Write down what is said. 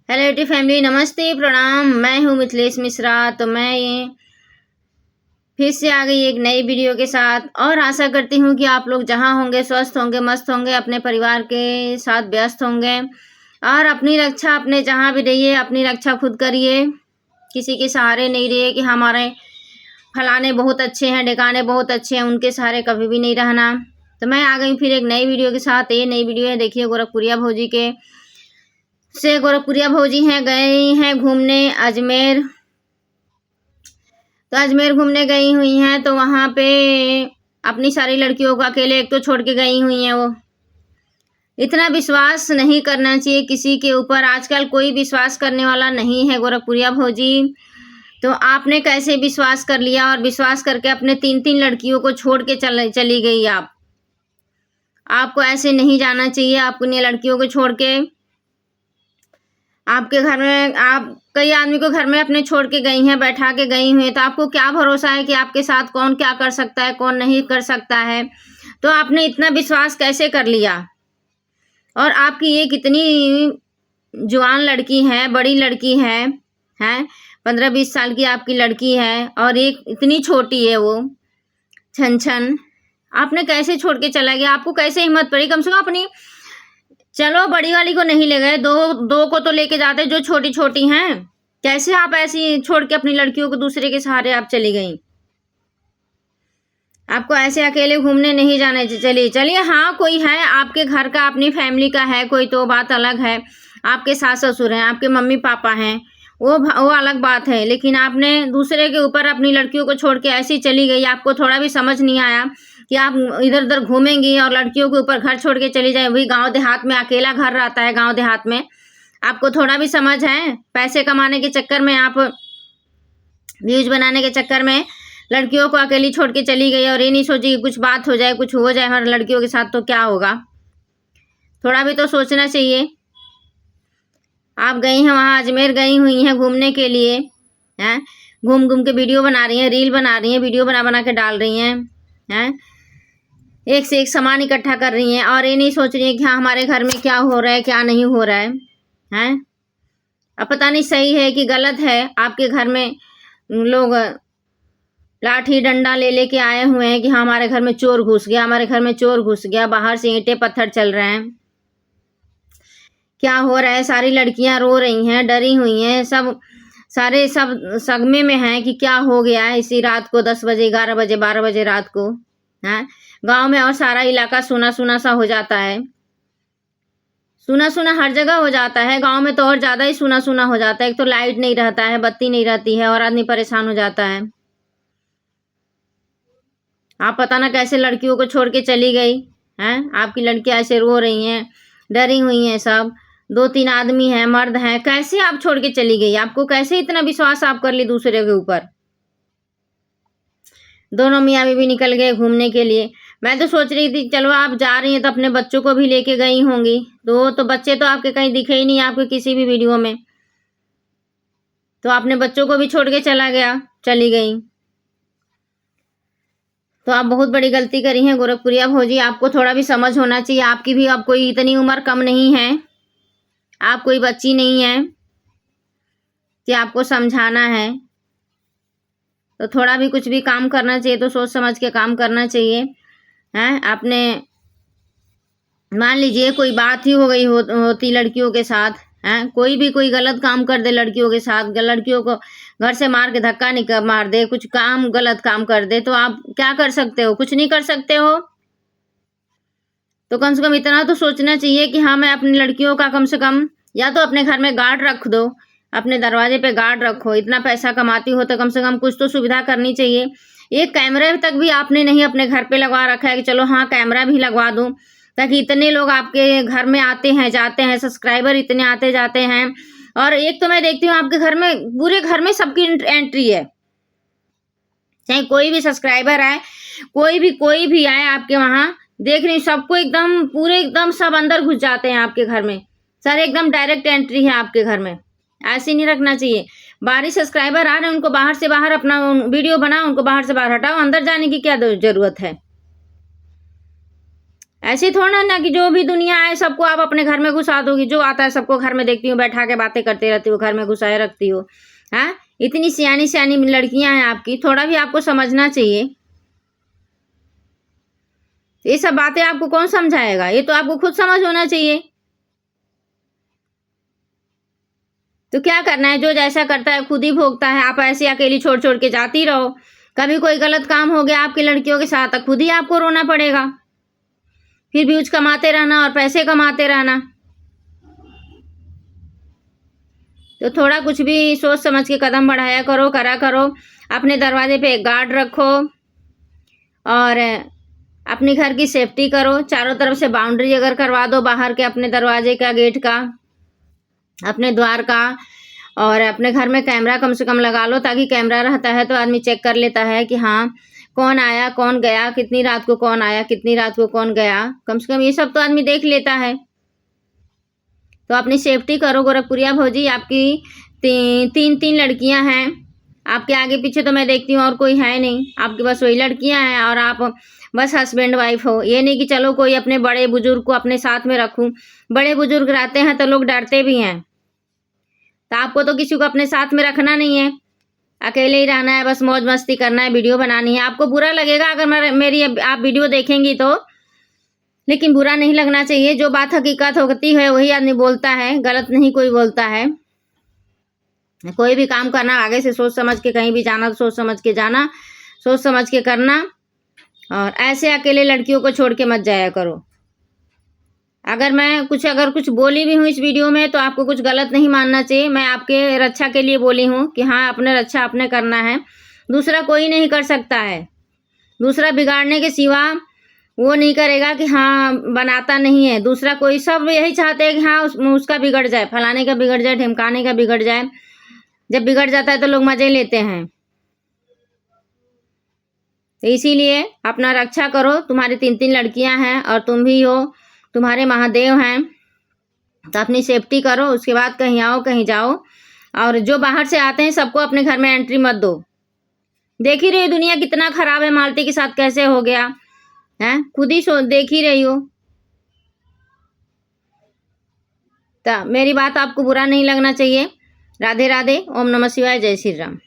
Hello YouTube family, नमस्ते प्रणाम। मैं हूँ मिथिलेश मिश्रा। तो मैं ये फिर से आ गई एक नई वीडियो के साथ और आशा करती हूँ कि आप लोग जहाँ होंगे स्वस्थ होंगे, मस्त होंगे, अपने परिवार के साथ व्यस्त होंगे और अपनी रक्षा अपने जहाँ भी रहिए अपनी रक्षा खुद करिए। किसी के सहारे नहीं रहिए कि हमारे फलाने बहुत अच्छे हैं, ढिकाने बहुत अच्छे हैं, उनके सहारे कभी भी नहीं रहना। तो मैं आ गई फिर एक नई वीडियो के साथ। ये नई वीडियो है, देखिए गोरखपुरिया भौजी के गोरखपुरिया भौजी हैं गई हैं घूमने अजमेर। तो अजमेर घूमने गई हुई हैं तो वहाँ पे अपनी सारी लड़कियों को अकेले एक तो छोड़ के गई हुई हैं। वो इतना विश्वास नहीं करना चाहिए किसी के ऊपर। आजकल कोई विश्वास करने वाला नहीं है गोरखपुरिया भौजी। तो आपने कैसे विश्वास कर लिया और विश्वास करके अपने 3-3 लड़कियों को छोड़ के चली गई। आपको ऐसे नहीं जाना चाहिए। अपनी लड़कियों को छोड़ के आपके घर में आप कई आदमी को घर में अपने छोड़ के गई हैं, बैठा के गई हुई हैं। तो आपको क्या भरोसा है कि आपके साथ कौन क्या कर सकता है, कौन नहीं कर सकता है। तो आपने इतना विश्वास कैसे कर लिया। और आपकी ये कितनी जवान लड़की है, बड़ी लड़की है 15-20 साल की आपकी लड़की है और एक इतनी छोटी है वो छन। आपने कैसे छोड़ के चला गया। आपको कैसे हिम्मत पड़ी। कम से कम अपनी, चलो बड़ी वाली को नहीं ले गए, दो को तो लेके जाते जो छोटी छोटी हैं। कैसे आप ऐसी छोड़ के अपनी लड़कियों को दूसरे के सहारे आप चली गई। आपको ऐसे अकेले घूमने नहीं जाने। चलिए हाँ, कोई है आपके घर का, अपनी फैमिली का है कोई तो बात अलग है। आपके सास ससुर हैं, आपके मम्मी पापा हैं, वो अलग बात है। लेकिन आपने दूसरे के ऊपर अपनी लड़कियों को छोड़ के ऐसी चली गई। आपको थोड़ा भी समझ नहीं आया कि आप इधर उधर घूमेंगी और लड़कियों के ऊपर घर छोड़ के चली जाए। वही गांव देहात में अकेला घर रहता है, गांव देहात में। आपको थोड़ा भी समझ है। पैसे कमाने के चक्कर में, आप व्यूज बनाने के चक्कर में लड़कियों को अकेली छोड़ के चली गई और ये नहीं सोची कि कुछ बात हो जाए, कुछ हो जाए हमारे लड़कियों के साथ तो क्या होगा। थोड़ा भी तो सोचना चाहिए। आप गई हैं वहाँ अजमेर गई हुई हैं घूमने के लिए हैं। घूम घूम के वीडियो बना रही हैं, रील बना रही हैं, वीडियो बना बना के डाल रही हैं। एक से एक सामान इकट्ठा कर रही हैं और ये नहीं सोच रही है कि हाँ हमारे घर में क्या हो रहा है, क्या नहीं हो रहा है। अब पता नहीं सही है कि गलत है। आपके घर में लोग लाठी डंडा ले लेके आए हुए हैं कि हाँ हमारे घर में चोर घुस गया, हमारे घर में चोर घुस गया, बाहर से ईंटें पत्थर चल रहे हैं। क्या हो रहा है। सारी लड़कियां रो रही हैं, डरी हुई हैं, सब सदमे में हैं कि क्या हो गया है। इसी रात को 10 बजे 11 बजे 12 बजे रात को गांव में और सारा इलाका सुना सुना सा हो जाता है। सुना सुना हर जगह हो जाता है, गांव में तो और ज्यादा ही सुना सुना हो जाता है। एक तो लाइट नहीं रहता है, बत्ती नहीं रहती है और आदमी परेशान हो जाता है। आप पता ना कैसे लड़कियों को छोड़ के चली गई हैं। आपकी लड़कियां ऐसे रो रही हैं, डरी हुई हैं। सब 2-3 आदमी हैं, मर्द हैं। कैसे आप छोड़ के चली गई। आपको कैसे इतना विश्वास आप कर ली दूसरे के ऊपर। दोनों मियाँ बीवी निकल गए घूमने के लिए। मैं तो सोच रही थी चलो आप जा रही हैं तो अपने बच्चों को भी लेके गई होंगी। तो बच्चे तो आपके कहीं दिखे ही नहीं आपके किसी भी वीडियो में। तो आपने बच्चों को भी छोड़ के चली गई। तो आप बहुत बड़ी गलती करी है गोरखपुरिया भौजी। आपको थोड़ा भी समझ होना चाहिए। आपकी भी अब कोई इतनी उम्र कम नहीं है, आप कोई बच्ची नहीं है कि आपको समझाना है। तो थोड़ा भी कुछ भी काम करना चाहिए तो सोच समझ के काम करना चाहिए। आपने मान लीजिए कोई बात ही हो गई होती लड़कियों के साथ, कोई गलत काम कर दे लड़कियों के साथ, लड़कियों को घर से मार के धक्का नहीं मार दे, कुछ काम गलत काम कर दे, तो आप क्या कर सकते हो। कुछ नहीं कर सकते हो। तो कम से कम इतना तो सोचना चाहिए कि हाँ मैं अपनी लड़कियों का कम से कम या तो अपने घर में गार्ड रख दो, अपने दरवाजे पे गार्ड रखो। इतना पैसा कमाती हो तो कम से कम कुछ तो सुविधा करनी चाहिए। एक कैमरे तक भी आपने नहीं अपने घर पे लगवा रखा है कि चलो हाँ कैमरा भी लगवा दूं, ताकि इतने लोग आपके घर में आते हैं जाते हैं, सब्सक्राइबर इतने आते जाते हैं। और एक तो मैं देखती हूँ आपके घर में, पूरे घर में सबकी एंट्री है। चाहे कोई भी सब्सक्राइबर आए, कोई भी आए आपके वहां, देख रही सबको एकदम पूरे एकदम सब अंदर घुस जाते हैं आपके घर में। सर एकदम डायरेक्ट एंट्री है आपके घर में। ऐसे नहीं रखना चाहिए। बाहरी सब्सक्राइबर आ रहे हैं, उनको बाहर से बाहर अपना वीडियो बनाओ, उनको बाहर से बाहर हटाओ, अंदर जाने की क्या जरूरत है। ऐसे थोड़ा ना कि जो भी दुनिया है सबको आप अपने घर में घुसा दोगी। जो आता है सबको घर में देखती हूँ बैठा के बातें करते रहती हो, घर में घुसाए रखती हो। हाँ, इतनी सियानी सियानी लड़कियां हैं आपकी, थोड़ा भी आपको समझना चाहिए। ये सब बातें आपको कौन समझाएगा? ये तो आपको खुद समझ होना चाहिए। तो क्या करना है, जो जैसा करता है खुद ही भोगता है। आप ऐसे अकेली छोड़ छोड़ के जाती रहो, कभी कोई गलत काम हो गया आपकी लड़कियों के साथ, खुद ही आपको रोना पड़ेगा। फिर व्यूज कमाते रहना और पैसे कमाते रहना। तो थोड़ा कुछ भी सोच समझ के कदम बढ़ाया करो, करा करो। अपने दरवाजे पे एक गार्ड रखो और अपने घर की सेफ्टी करो। चारों तरफ से बाउंड्री अगर करवा दो, बाहर के अपने दरवाजे का, गेट का, अपने द्वार का, और अपने घर में कैमरा कम से कम लगा लो, ताकि कैमरा रहता है तो आदमी चेक कर लेता है कि हाँ कौन आया कौन गया, कितनी रात को कौन आया कितनी रात को कौन गया, कम से कम ये सब तो आदमी देख लेता है। तो अपनी सेफ्टी करो गोरखपुरिया भौजी। आपकी तीन लड़कियां हैं, आपके आगे पीछे तो मैं देखती हूँ और कोई है नहीं, आपके बस वही लड़कियां हैं और आप बस हस्बैंड वाइफ हो। ये नहीं कि चलो कोई अपने बड़े बुजुर्ग को अपने साथ में रखूं। बड़े बुजुर्ग रहते हैं तो लोग डरते भी हैं, तो आपको तो किसी को अपने साथ में रखना नहीं है, अकेले ही रहना है, बस मौज मस्ती करना है, वीडियो बनानी है। आपको बुरा लगेगा अगर मेरी आप वीडियो देखेंगी तो, लेकिन बुरा नहीं लगना चाहिए। जो बात हकीकत होती है वही आदमी बोलता है, गलत नहीं कोई बोलता है। कोई भी काम करना आगे से सोच समझ के, कहीं भी जाना तो सोच समझ के जाना, सोच समझ के करना। और ऐसे अकेले लड़कियों को छोड़ के मत जाया करो। अगर कुछ बोली भी हूँ इस वीडियो में तो आपको कुछ गलत नहीं मानना चाहिए। मैं आपके रक्षा के लिए बोली हूँ कि हाँ अपने रक्षा अपने करना है, दूसरा कोई नहीं कर सकता है। दूसरा बिगाड़ने के सिवा वो नहीं करेगा कि हाँ बनाता नहीं है दूसरा कोई। सब यही चाहते हैं कि हाँ उसका बिगड़ जाए, फलाने का बिगड़ जाए, ढिमकाने का बिगड़ जाए। जब बिगड़ जाता है तो लोग मजे लेते हैं। तो इसीलिए अपना रक्षा करो। तुम्हारी 3 लड़कियां हैं और तुम भी हो, तुम्हारे महादेव हैं, तो अपनी सेफ्टी करो। उसके बाद कहीं आओ कहीं जाओ। और जो बाहर से आते हैं सबको अपने घर में एंट्री मत दो। देख ही रही हो दुनिया कितना खराब है, मालती के साथ कैसे हो गया है, खुद ही देख ही रही हो। तो मेरी बात आपको बुरा नहीं लगना चाहिए। राधे राधे, ओम नमः शिवाय, जय श्री राम।